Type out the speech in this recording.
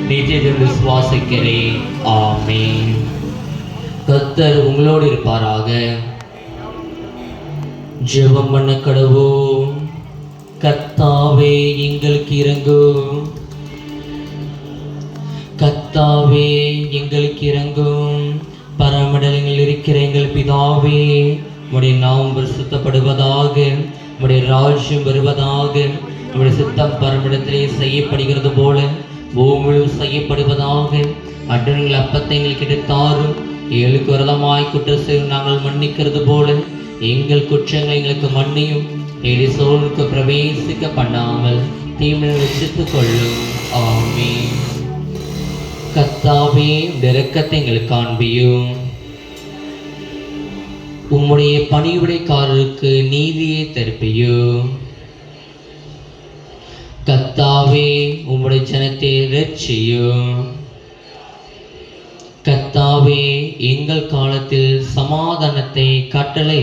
நிச்சயம் விசுவாசிக்கிறேன். ஆமென். கர்த்தர் உங்களோடு இருப்பாராக. ஜெபம் பண்ண கடவோம். கர்த்தாவே எங்களுக்கு இரங்கும். கர்த்தாவே எங்களுக்கு இரங்கும். பரமண்டலங்களில் இருக்கிற எங்கள் பிதாவே, உம்முடைய நாமம் பரிசுத்தப்படுவதாக, உம்முடைய ராஜ்யம் வருவதாக, உம்முடைய சித்தம் பரமண்டலத்திலே செய்யப்படுகிறது போல பூமியிலும் செய்யப்படுவதாக. அன்றெங்கள் அப்பத்தை எங்களுக்கு எடுத்தாரும். ஏழுக்கு விரதமாய் குற்றம் செய்யும் நாங்கள் மன்னிக்கிறது போல எங்கள் குற்றங்களை எங்களுக்கு மன்னியும். சோழனுக்கு பிரவேசிக்க பண்ணாமல் தீமையை ரட்சித்துக் கொள்ளும். ஆமென். கர்த்தாவே இரக்கத்தை எங்களுக்கு காண்பியும். உம்முடைய பணிவிடைக்காரருக்கு நீதியை தருப்பியும். கர்த்தாவே உம்முடைய ஜனத்தை இரட்சியும். கர்த்தாவே எங்கள் காலத்தில் சமாதானத்தை கட்டளை